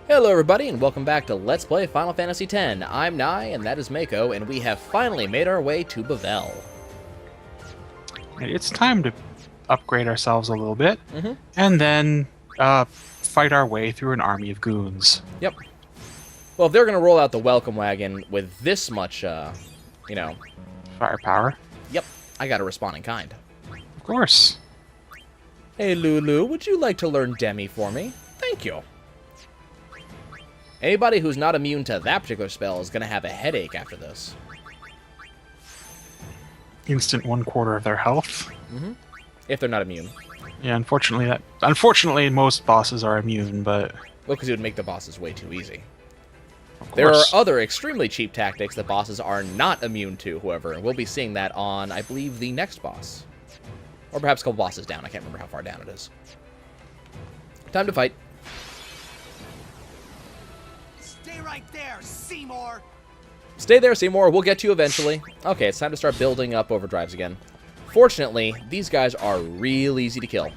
Hello everybody, and welcome back to Let's Play Final Fantasy X. I'm Nai, and that is Mako, and we have finally made our way to Bevelle. It's time to upgrade ourselves a little bit, Mm-hmm. and then fight our way through an army of goons. Yep. Well, if they're going to roll out the welcome wagon with this much, Firepower. Yep, I got to respond in kind. Of course. Hey Lulu, would you like to learn Demi for me? Thank you. Anybody who's not immune to that particular spell is going to have a headache after this. Instant 1/4 of their health. Mm-hmm. If they're not immune. Yeah, unfortunately most bosses are immune, but... Well, because it would make the bosses way too easy. Of There are course. other extremely cheap tactics that bosses are not immune to, however, and we'll be seeing that on, I believe, the next boss. Or perhaps a couple bosses down. I can't remember how far down it is. Time to fight. Stay right there, Seymour! Stay there, Seymour. We'll get to you eventually. Okay, it's time to start building up overdrives again. Fortunately, these guys are real easy to kill.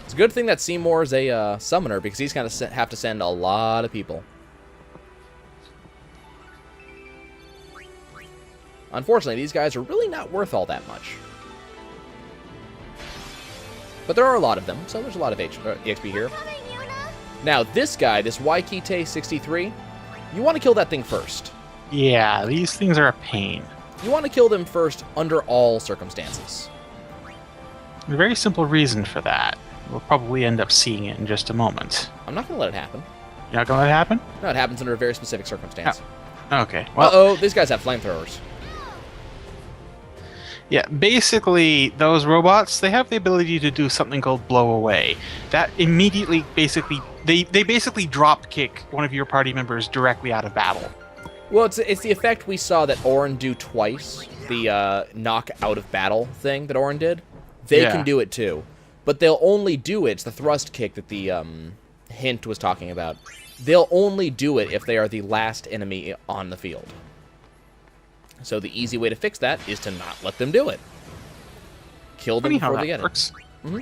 It's a good thing that Seymour is a summoner, because he's going to have to send a lot of people. Unfortunately, these guys are really not worth all that much. But there are a lot of them, so there's a lot of EXP here. Now, this guy, this Waikite63, you want to kill that thing first. Yeah, these things are a pain. You want to kill them first under all circumstances. A very simple reason for that. We'll probably end up seeing it in just a moment. I'm not going to let it happen. You're not gonna let it happen? No, it happens under a very specific circumstance. Okay, well... Uh-oh, these guys have flamethrowers. Yeah, basically, those robots, they have the ability to do something called blow away. That immediately, they basically drop kick one of your party members directly out of battle. Well, it's the effect we saw that Auron do twice. The knock out of battle thing that Auron did. They can do it too. But they'll only do it, it's the thrust kick that the hint was talking about. They'll only do it if they are the last enemy on the field. So the easy way to fix that is to not let them do it. Kill them before they get it. Mm-hmm.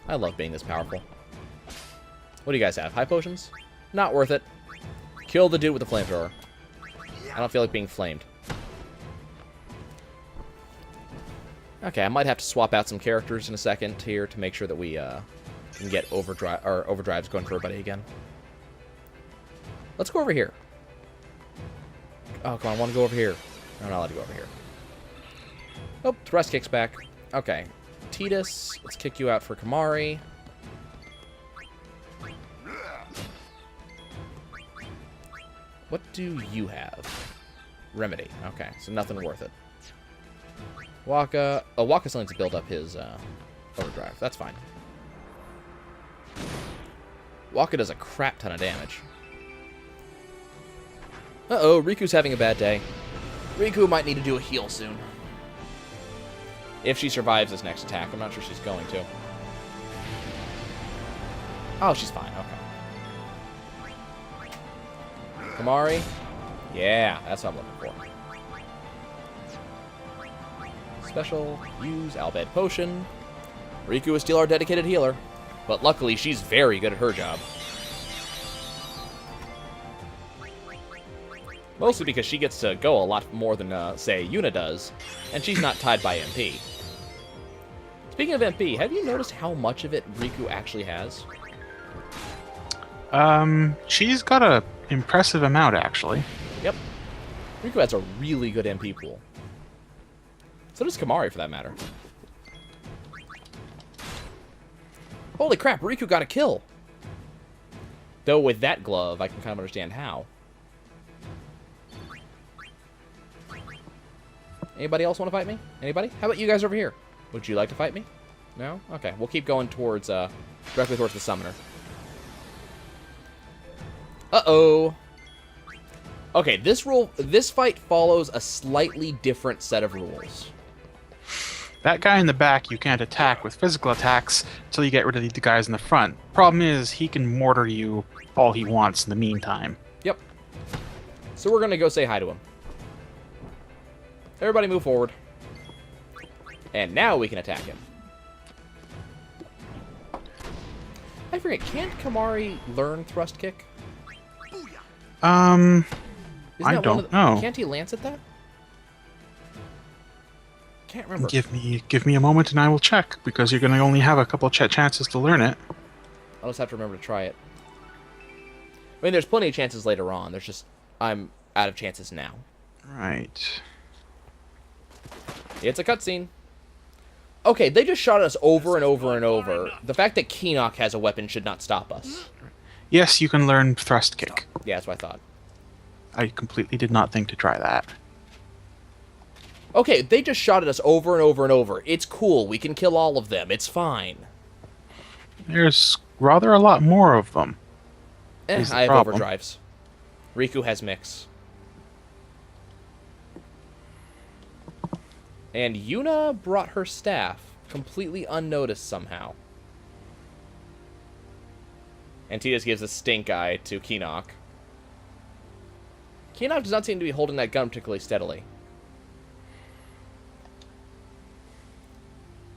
I love being this powerful. What do you guys have? High potions? Not worth it. Kill the dude with the flamethrower. I don't feel like being flamed. Okay, I might have to swap out some characters in a second here to make sure that we can get overdrives going for everybody again. Let's go over here. Oh, come on, I want to go over here. No, I'm not allowed to go over here. Oh, thrust kicks back. Okay. Titus, let's kick you out for Kamari. What do you have? Remedy. Okay, so nothing worth it. Waka. Oh, Waka still needs to build up his overdrive. That's fine. Waka does a crap ton of damage. Uh-oh, Riku's having a bad day. Riku might need to do a heal soon. If she survives this next attack. I'm not sure she's going to. Oh, she's fine. Okay. Kamari. Yeah, that's what I'm looking for. Special. Use Albed Potion. Riku is still our dedicated healer. But luckily, she's very good at her job. Mostly because she gets to go a lot more than, say, Yuna does, and she's not tied by MP. Speaking of MP, have you noticed how much of it Riku actually has? She's got a impressive amount, actually. Yep. Riku has a really good MP pool. So does Kamari, for that matter. Holy crap, Riku got a kill! Though with that glove, I can kind of understand how. Anybody else want to fight me? Anybody? How about you guys over here? Would you like to fight me? No? Okay, we'll keep going towards, directly towards the summoner. Uh-oh. Okay, this fight follows a slightly different set of rules. That guy in the back you can't attack with physical attacks until you get rid of the guys in the front. Problem is, he can mortar you all he wants in the meantime. Yep. So we're gonna go say hi to him. Everybody move forward. And now we can attack him. forget, can't Kamari learn thrust kick? I Isn't that don't know. Can't he lance at that? Can't remember. Give me a moment and I will check, because you're going to only have a couple chances to learn it. I'll just have to remember to try it. I mean, there's plenty of chances later on. There's just, I'm out of chances now. Right. It's a cutscene. Okay, they just shot us over and over and over. The fact that Keenock has a weapon should not stop us. Yes, you can learn thrust kick. Yeah, that's what I thought. I completely did not think to try that. Okay, they just shot at us over and over and over. It's cool. We can kill all of them. It's fine. There's rather a lot more of them. I have problem. overdrives. Riku has mix. And Yuna brought her staff, completely unnoticed somehow. And Tidus gives a stink eye to Keenock. Keenock does not seem to be holding that gun particularly steadily.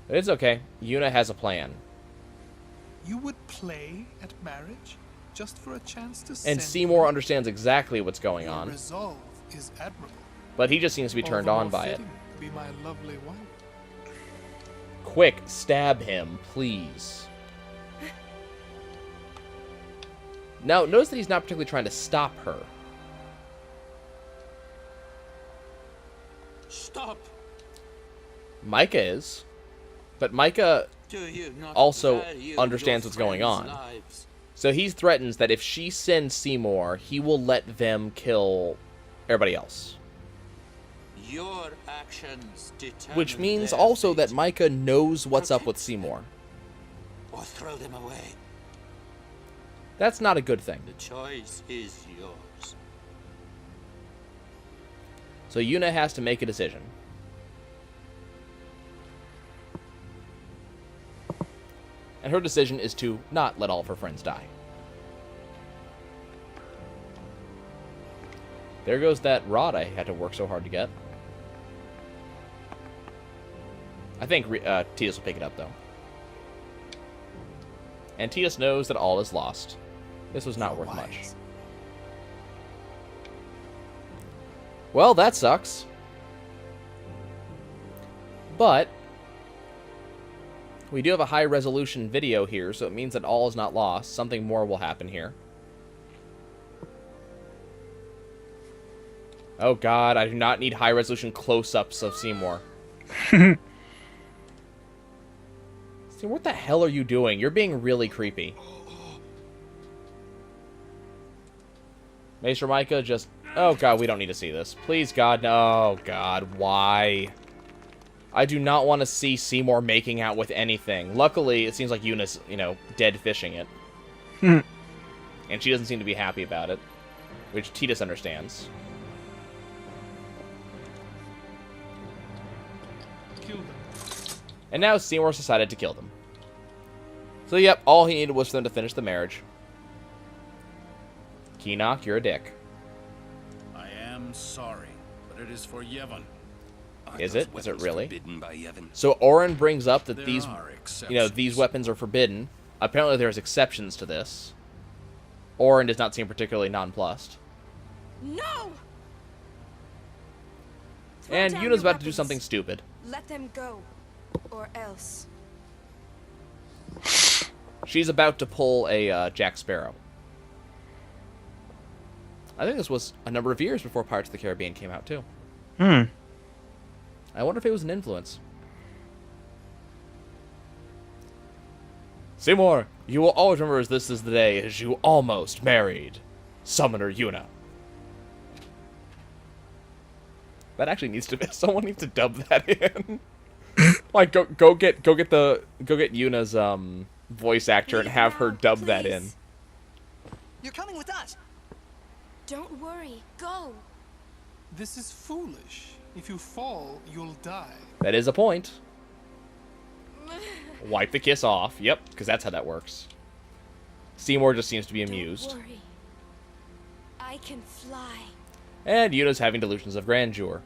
But it's okay. Yuna has a plan. You would play at marriage just for a chance to And send Seymour me? understands exactly what's going Your on. resolve is admirable. But he just seems to be turned All the on more by it. fitting to be my lovely wife. Quick, stab him, please. Now, notice that he's not particularly trying to stop her. Stop! Micah is. But Micah Do you not also value understands your what's going friends' on. lives? So he threatens that if she sends Seymour, he will let them kill everybody else. Your actions determine Which means their also fate. that Micah knows what's up with Seymour. Or throw them away. That's not a good thing. The choice is yours. So Yuna has to make a decision. And her decision is to not let all of her friends die. There goes that rod I had to work so hard to get. I think Tidus will pick it up, though. And Tidus knows that all is lost. This was not worth much. Well, that sucks. But we do have a high-resolution video here, so it means that all is not lost. Something more will happen here. Oh god, I do not need high-resolution close-ups of Seymour. Seymour, what the hell are you doing? You're being really creepy. Maester Micah just... Oh god, we don't need to see this. Please, God, no. Oh god, why? I do not want to see Seymour making out with anything. Luckily, it seems like Yuna's, dead fishing it. And she doesn't seem to be happy about it. Which Tidus understands. Kill them. And now Seymour's decided to kill them. So yep, all he needed was for them to finish the marriage. Keenock, you're a dick. I am sorry, but it is for Yevon. Is it? Is it really? Forbidden by Yevon? So Orin brings up that There these, are exceptions. these weapons are forbidden. Apparently there's exceptions to this. Orin does not seem particularly nonplussed. No! And Throw down Yuna's your about to do weapons. something stupid. Let them go. Or else. She's about to pull a Jack Sparrow. I think this was a number of years before Pirates of the Caribbean came out, too. I wonder if it was an influence. Seymour, you will always remember as this is the day as you almost married Summoner Yuna. That actually needs to be... Someone needs to dub that in. Like, go get Yuna's voice actor and have her dub that in. You're coming with us. Don't worry. Go. This is foolish. If you fall, you'll die. That is a point. Wipe the kiss off. Yep, because that's how that works. Seymour just seems to be amused. Don't worry. I can fly. And Yuna's having delusions of grandeur.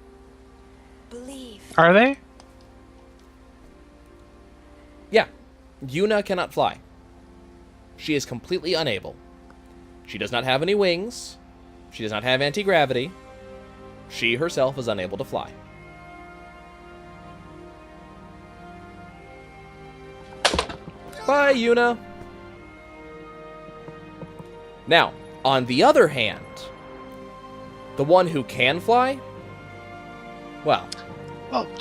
Believe. Are they? Yeah, Yuna cannot fly. she is completely unable. She does not have any wings. She does not have anti-gravity. She herself is unable to fly. Bye, Yuna. Now, on the other hand, the one who can fly, well,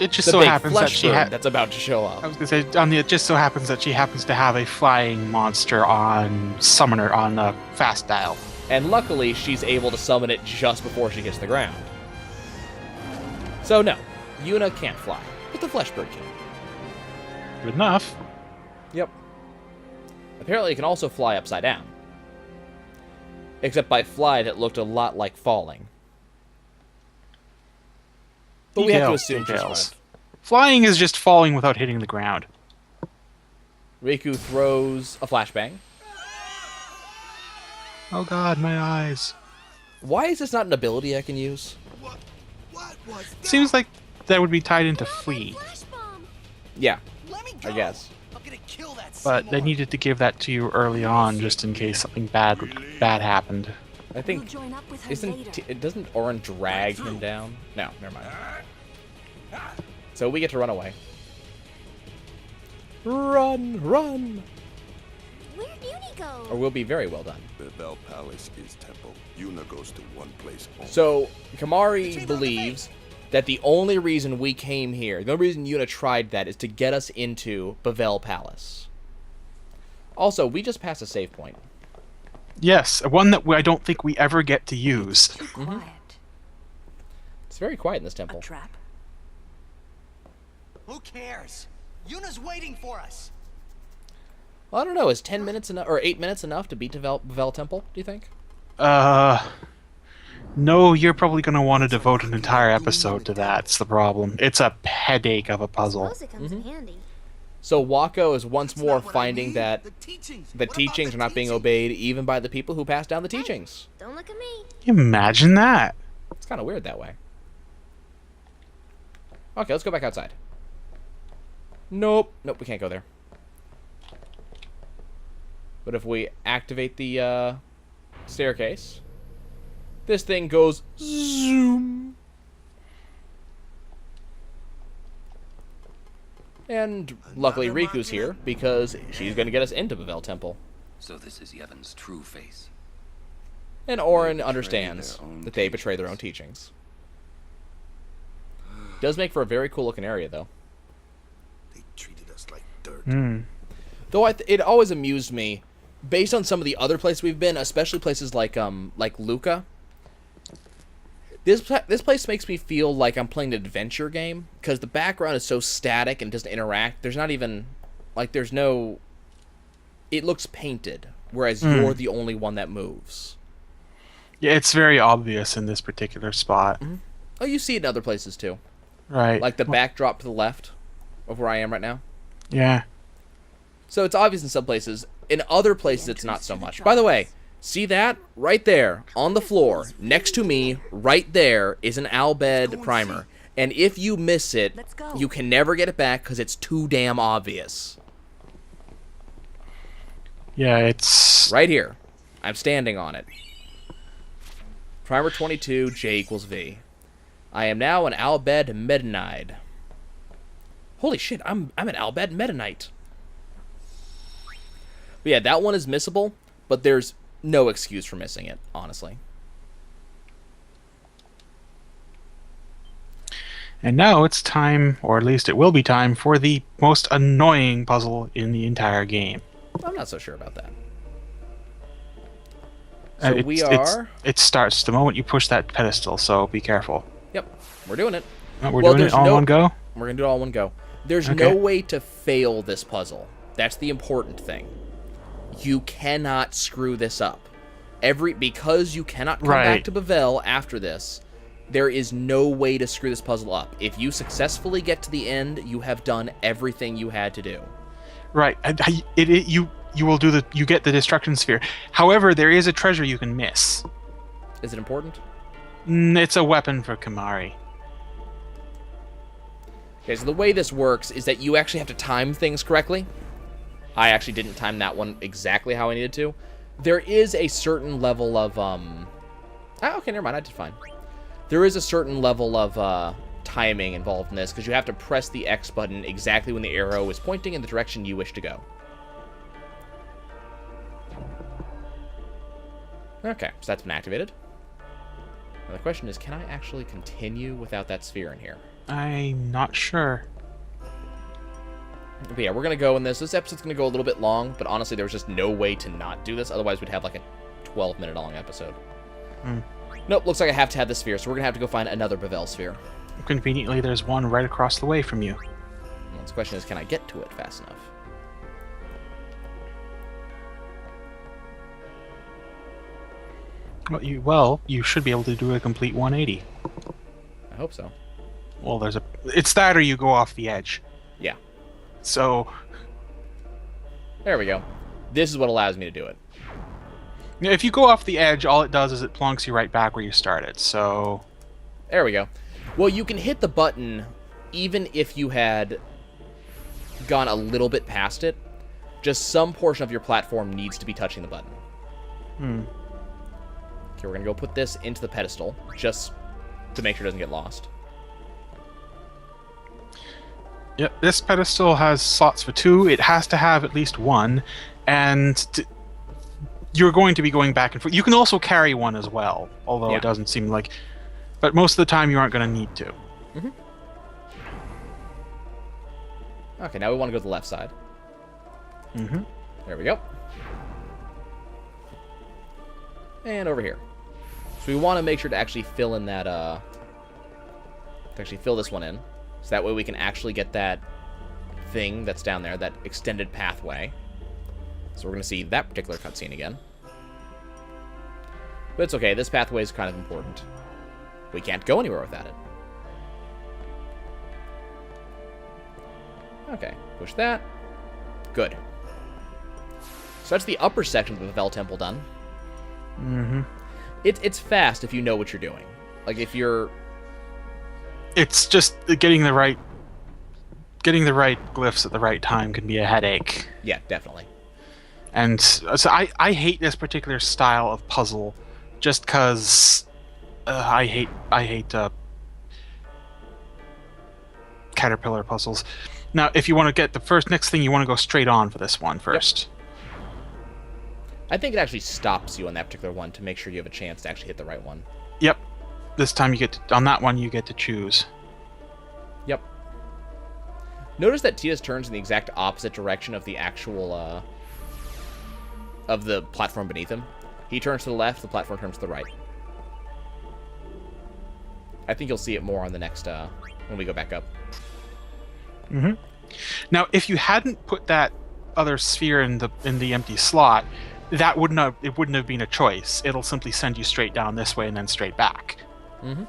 it just the so big happens that flesh she bird that's about to show up. I was gonna say, it just so happens that she happens to have a flying monster on Summoner on Fast Dial. And luckily, she's able to summon it just before she hits the ground. So no, Yuna can't fly, but the flesh bird can. Good enough. Yep. Apparently, it can also fly upside down. Except by fly, that looked a lot like falling. But we have to assume she's Details. fine. Flying is just falling without hitting the ground. Riku throws a flashbang. Oh god, my eyes. Why is this not an ability I can use? What was that? Seems like that would be tied into Flee, Flash bomb. Yeah, Let me go. I guess. I'm gonna kill that but they Seymour. needed to give that to you early on just in case something bad happened. I We'll think join up with her later. doesn't Orin drag him down? No, never mind. So we get to run away. Run, run, Where'd Uni go? or we'll be very well done. Bevelle Palace is temple. Yuna goes to one place only. So Kamari believes that the only reason we came here, the only reason Yuna tried that, is to get us into Bevelle Palace. Also, we just passed a save point. Yes, one that I don't think we ever get to use. Too quiet. It's very quiet in this A temple. trap. Who cares? Yuna's waiting for us. Well, I don't know. Is 10 minutes enough, or 8 minutes enough to beat Bevelle Temple? Do you think? No, you're probably going to want to devote an entire episode to that. It's the problem. It's a headache of a puzzle. Suppose it comes in handy. So Wako is once more Not what I finding need. that The teachings. the What about teachings the are not being teachings? obeyed even by the people who passed down the teachings. Don't look at me. Imagine that. It's kind of weird that way. Okay, let's go back outside. Nope, we can't go there. But if we activate the staircase, this thing goes zoom. And luckily Riku's here because she's going to get us into Bevelle Temple. So this is Yevon's true face. And Orin betray understands their own that they betray their own teachings. Does make for a very cool looking area, though. They treated us like dirt. Though it always amused me, based on some of the other places we've been, especially places like Luca. This place makes me feel like I'm playing an adventure game because the background is so static and doesn't interact. There's not even there's no. It looks painted, whereas you're the only one that moves. Yeah, it's very obvious in this particular spot. Oh, you see it in other places too, Right. like the backdrop to the left of where I am right now. Yeah. So it's obvious in some places. In other places, it's not so much. By the way, see that? Right there, on the floor, next to me, right there, is an Albed primer. And if you miss it, Let's go. you can never get it back because it's too damn obvious. Yeah, it's... Right here. I'm standing on it. Primer 22, J equals V. I am now an Albed Medanite. Holy shit, I'm an Albed Medanite. But yeah, that one is missable, but there's no excuse for missing it, honestly. And now it's time, or at least it will be time, for the most annoying puzzle in the entire game. I'm not so sure about that. So It starts the moment you push that pedestal, so be careful. Yep, we're doing it. We're Well, doing it there's all in no- one go? We're going to do it all in one go. There's Okay. no way to fail this puzzle. That's the important thing. You cannot screw this up. Because you cannot come back Right. to Bevelle after this, there is no way to screw this puzzle up. If you successfully get to the end, you have done everything you had to do. Right. You will do you get the destruction sphere. However, there is a treasure you can miss. Is it important? It's a weapon for Kamari. Okay, so the way this works is that you actually have to time things correctly. I actually didn't time that one exactly how I needed to. There is a certain level of, okay, never mind, I did fine. There is a certain level of, timing involved in this, because you have to press the X button exactly when the arrow is pointing in the direction you wish to go. Okay, so that's been activated. Now the question is, can I actually continue without that sphere in here? I'm not sure. But yeah, we're going to go in this. This episode's going to go a little bit long, but honestly, there was just no way to not do this. Otherwise, we'd have like a 12-minute long episode. Nope, looks like I have to have the sphere, so we're going to have to go find another Bevelle sphere. Conveniently, there's one right across the way from you. Well, the question is, can I get to it fast enough? Well, you should be able to do a complete 180. I hope so. Well, it's that or you go off the edge. Yeah. So, there we go. This is what allows me to do it. if you go off the edge, all it does is it plonks you right back where you started. So, there we go. Well, you can hit the button even if you had gone a little bit past it. Just some portion of your platform needs to be touching the button. Okay, we're going to go put this into the pedestal, just to make sure it doesn't get lost. Yep, this pedestal has slots for 2. It has to have at least 1, and you're going to be going back and forth. You can also carry one as well, although it doesn't seem like... But most of the time, you aren't going to need to. Okay, now we want to go to the left side. There we go. And over here. So we want to make sure to actually fill in that, fill this one in. So that way we can actually get that thing that's down there, that extended pathway. So we're going to see that particular cutscene again. But it's okay, this pathway is kind of important. We can't go anywhere without it. Okay, push that. Good. So that's the upper section of the Bevelle Temple done. It's fast if you know what you're doing. Like, if you're... It's just getting the right glyphs at the right time can be a headache. Yeah, definitely. And so I hate this particular style of puzzle just because I hate caterpillar puzzles. Now, if you want to get the next thing, you want to go straight on for this one first. Yep. I think it actually stops you on that particular one to make sure you have a chance to actually hit the right one. Yep. This time you get to, on that one you get to choose. Yep. Notice that Titus turns in the exact opposite direction of the actual of the platform beneath him. He turns to the left, the platform turns to the right. I think you'll see it more on the next when we go back up. Now, if you hadn't put that other sphere in the empty slot, it wouldn't have been a choice. It'll simply send you straight down this way and then straight back. No,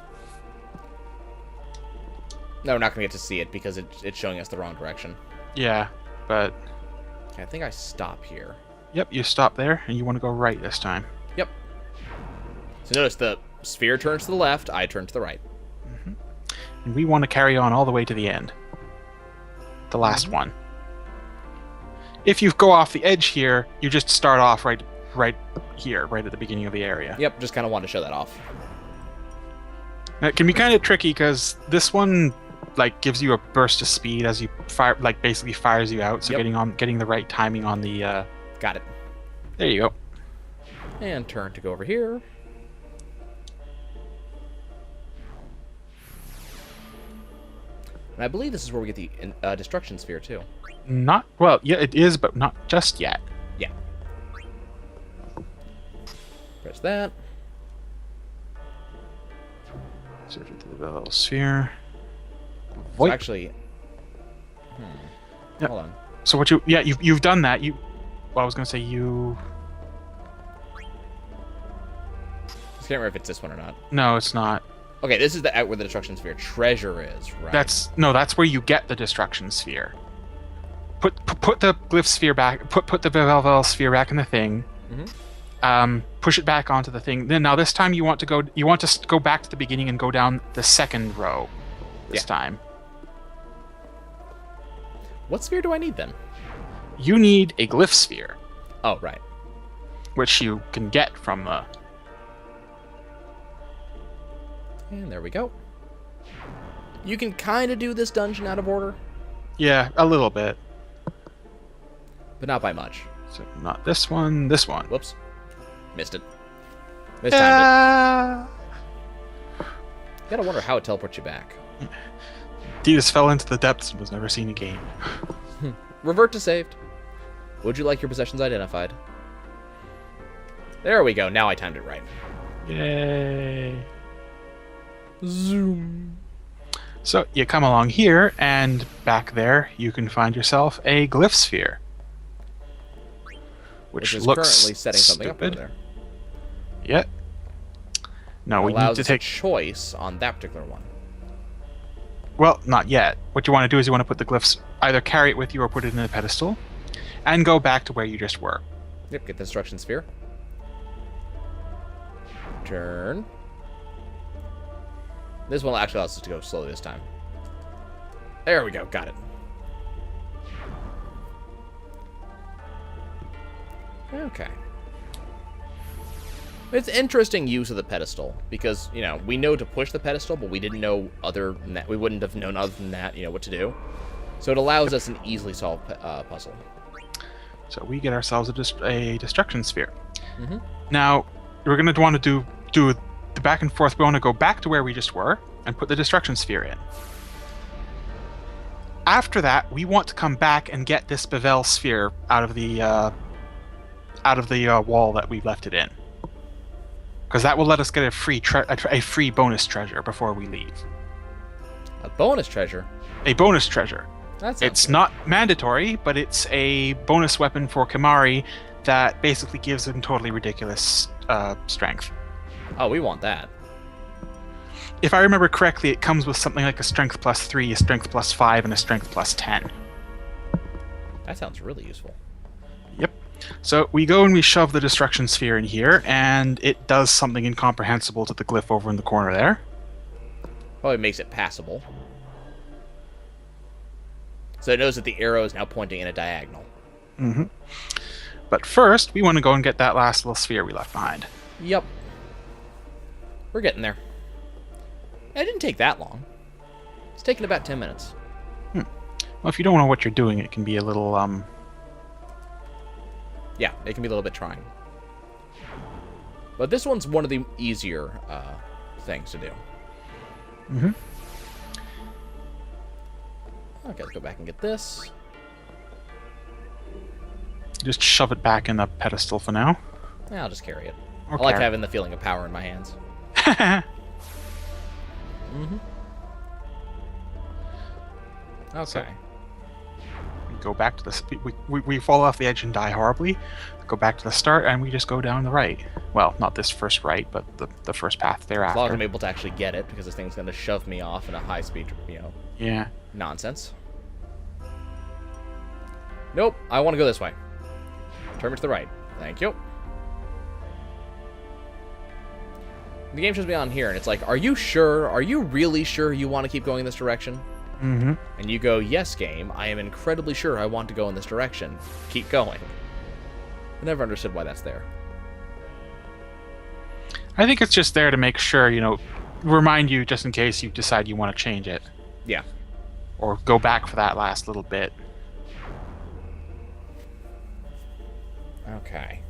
we're not going to get to see it because it's showing us the wrong direction. Yeah, but... Okay, I think I stop here. Yep, you stop there, and you want to go right this time. Yep. So notice the sphere turns to the left, I turn to the right. And we want to carry on all the way to the end. The last one. If you go off the edge here, you just start off right here, right at the beginning of the area. Yep, just kind of wanted to show that off. Now, it can be kind of tricky because this one gives you a burst of speed as you fire, basically fires you out. So getting the right timing on the. Got it. There you go. And turn to go over here. And I believe this is where we get the destruction sphere too. Well, yeah, it is, but not just yet. Yeah. Press that. Search into the Bevelle sphere. So actually, Yep. Hold on. So what you've done that. Well, I was gonna say you. I can't remember if it's this one or not. No, it's not. Okay, this is where the destruction sphere treasure is, right? That's where you get the destruction sphere. Put the glyph sphere back. Put the Bevelle sphere back in the thing. Push it back onto the thing. Then now this time you want to go back to the beginning and go down the second row. This time. What sphere do I need then? You need a glyph sphere, Oh, right. which you can get from the... And there we go. You can kind of do this dungeon out of order, Yeah, a little bit. but not by much. So not this one, this one. Whoops. Missed it. Mistimed it. Gotta wonder how it teleports you back. Detus fell into the depths and was never seen again. Revert to saved. Would you like your possessions identified? There we go. Now I timed it right. Yay. Zoom. So you come along here, and back there you can find yourself a glyph sphere. Which Is looks currently setting something stupid. up over there. Yep. No, we need Allows to us take... a choice on that particular one. Well, not yet. What you want to do is you want to put the glyphs, either carry it with you or put it in a pedestal, and go back to where you just were. Yep, get the instruction sphere. Turn. This one actually allows us to go slowly this time. There we go, got it. Okay. It's interesting use of the pedestal, because, you know, we know to push the pedestal, but we didn't know other than that. We wouldn't have known other than that, you know, what to do. So it allows us an easily solved puzzle. So we get ourselves a destruction sphere. Mm-hmm. Now, we're going to want to do the back and forth. We want to go back to where we just were and put the destruction sphere in. After that, we want to come back and get this Bevelle sphere out of the wall that we left it in, because that will let us get a free bonus treasure before we leave. A bonus treasure? A bonus treasure. It's not mandatory, but it's a bonus weapon for Kimahri that basically gives them totally ridiculous strength. Oh, we want that. If I remember correctly, it comes with something like a strength plus 3, a strength plus 5, and a strength plus 10. That sounds really useful. Yep. So we go and we shove the destruction sphere in here, and it does something incomprehensible to the glyph over in the corner there. Probably makes it passable. So it knows that the arrow is now pointing in a diagonal. Mm-hmm. But first, we want to go and get that last little sphere we left behind. Yep. We're getting there. It didn't take that long. It's taken about 10 minutes. Well, if you don't know what you're doing, it can be a little, Yeah, it can be a little bit trying. But this one's one of the easier things to do. Mm-hmm. Okay, let's go back and get this. Just shove it back in the pedestal for now. Yeah, I'll just carry it. Okay. I like having the feeling of power in my hands. Mm-hmm. Okay. So, we go back to the... We fall off the edge and die horribly. Go back to the start, and we just go down the right. Well, not this first right, but the first path As thereafter. long as I'm able to actually get it, because this thing's going to shove me off in a high-speed, you know, Yeah. nonsense. Nope, I want to go this way. Turn me to the right. Thank you. The game shows me on here, and it's like, are you sure? Are you really sure you want to keep going in this direction? Mm-hmm. And you go, yes, game. I am incredibly sure I want to go in this direction. Keep going. I never understood why that's there. I think it's just there to make sure, you know, remind you just in case you decide you want to change it. Yeah. Or go back for that last little bit. Okay.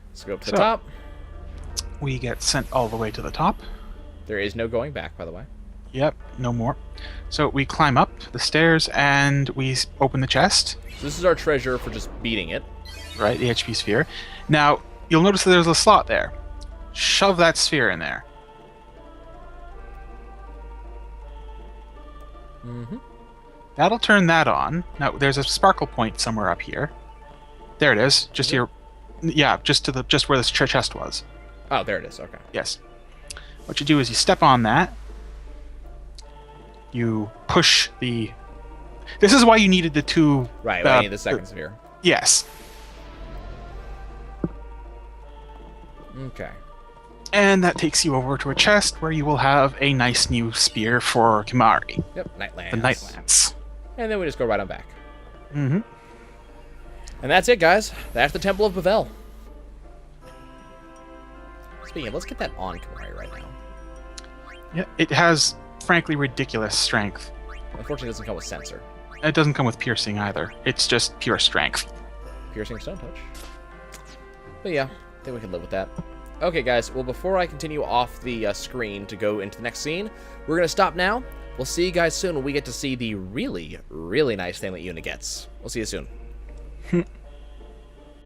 Let's go up to the top. We get sent all the way to the top. There is no going back, by the way. Yep, no more. So we climb up the stairs and we open the chest. So this is our treasure for just beating it. Right, the HP sphere. Now, you'll notice that there's a slot there. Shove that sphere in there. Mm-hmm. That'll turn that on. Now, there's a sparkle point somewhere up here. There it is. Just here. Yeah, just where this chest was. Oh, there it is. Okay. Yes. What you do is you step on that. You push the... This is why you needed the two... Right, I need the second sphere. Yes. Okay. And that takes you over to a chest where you will have a nice new spear for Kimahri. Yep, Night Lance. The Night Lance. And then we just go right on back. Mm-hmm. And that's it, guys. That's the Temple of Bevelle. Speaking of, let's get that on right now. Yeah, it has, frankly, ridiculous strength. Unfortunately, it doesn't come with sensor. It doesn't come with piercing either. It's just pure strength. Piercing stone touch. But yeah, I think we can live with that. Okay, guys. Well, before I continue off the screen to go into the next scene, we're going to stop now. We'll see you guys soon when we get to see the really, really nice thing that Yuna gets. We'll see you soon.